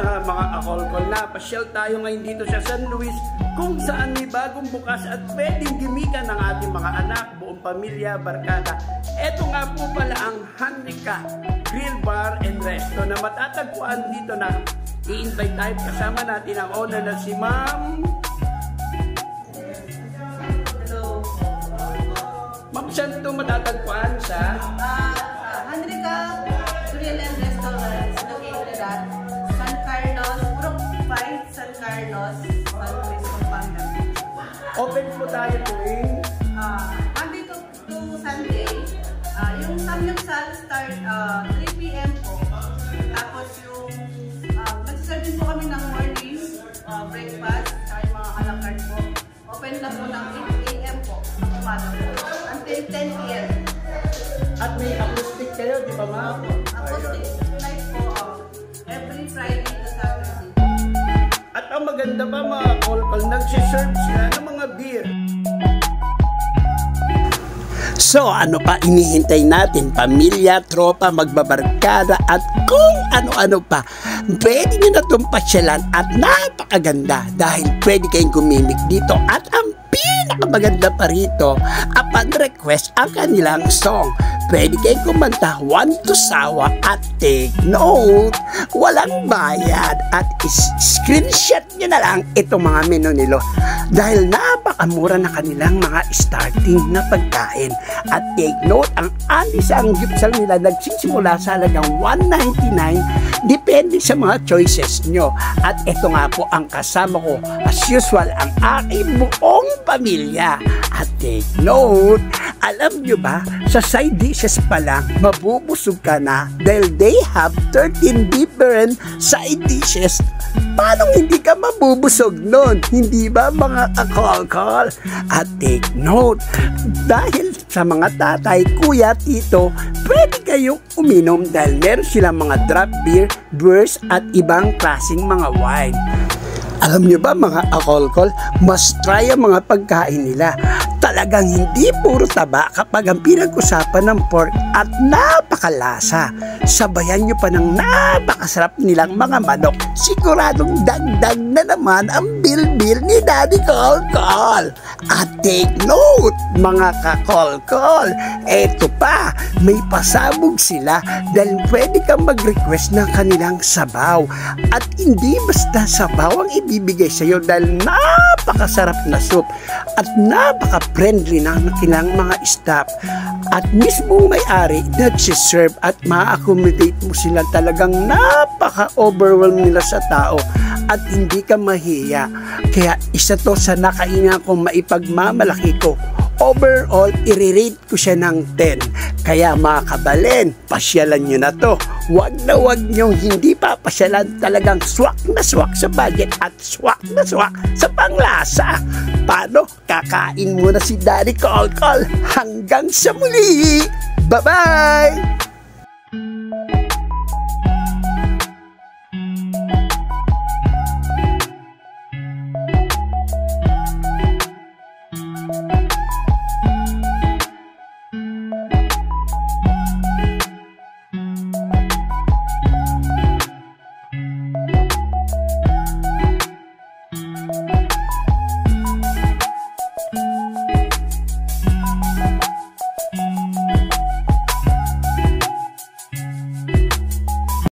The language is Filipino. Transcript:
mga kakolkol na pasyal tayo ngayon dito sa San Luis kung saan may bagong bukas at pwedeng gimikan ng ating mga anak, buong pamilya, barkada. Ito nga po pala ang Handika Grill Bar and Resto na matatagpuan dito na i-invite tayo. Kasama natin ang owner na si Ma'am. Hello. Ma'am, saan ito matatagpuan sa? Handika Grill and Restaurant located at San Carlos, Brook 5, San Carlos, San Luis, Pampanga. Open po tayo tuwing Monday to Sunday. Yung samyupsal start 3 p.m. po. Tapos yung nagsiserve din po kami ng morning breakfast at yung mga a la carte po. Open na po ng 8 a.m. po ng umaga po until 10 p.m. At may acoustic kayo, di ba ma'am? Acoustic night po every Friday to Saturday. At ang maganda pa mga kolkol, nagsiserve sila ng mga beer. So ano pa inihintay natin? Pamilya, tropa, magbabarkada at kung ano-ano pa. Pwede nyo na itong pasyalan at napakaganda dahil pwede kayong gumimik dito. At ang pinakamaganda pa rito, upon request ang kanilang song. Pwede kayong kumanta one to sawa at take note. Walang bayad at screenshot nyo na lang itong mga menu nilo. Dahil napakamura na kanilang mga starting na pagkain. At take note, ang isang gipsal nila nagsisimula sa halagang $1.99 depende sa mga choices nyo. At ito nga po ang kasama ko as usual, ang aking buong pamilya. At take note, alam nyo ba, sa side dishes pa lang, mabubusog ka na dahil they have 13 different side dishes. Paano hindi ka mabubusog nun? Hindi ba mga kakolkol? At take note, dahil sa mga tatay, kuya, tito, pwede kayong uminom dahil meron silang mga draft beer, beers at ibang klaseng mga wine. Alam niyo ba mga kakolkol, must try ang mga pagkain nila. Talagang hindi puro taba kapag ang pinag-usapan ng pork at napakalasa. Sabayan nyo pa ng napakasarap nilang mga manok. Siguradong dagdag na naman ang bil-bil ni Daddy Kolkol. At take note mga kakolkol, eto pa, may pasabog sila dahil pwede kang mag-request ng kanilang sabaw. At hindi basta sabaw ang ibibigay sa iyo dahil napakasarap na soup at napaka-friendly ng kanilang mga staff. At mismong may-ari nagsiserve at ma-accommodate mo sila, talagang napaka-overwhelm nila sa tao at hindi ka mahiya. Kaya isa to sa nakainan kong maipagmamalaki ko. Overall, i-rate ko siya ng 10. Kaya mga kabalen, pasyalan nyo na to. Wag nyong hindi papasyalan, talagang swak na swak sa budget at swak na swak sa panglasa. Paano? Kakain muna si Daddy Kolkol. Hanggang sa muli! Bye-bye!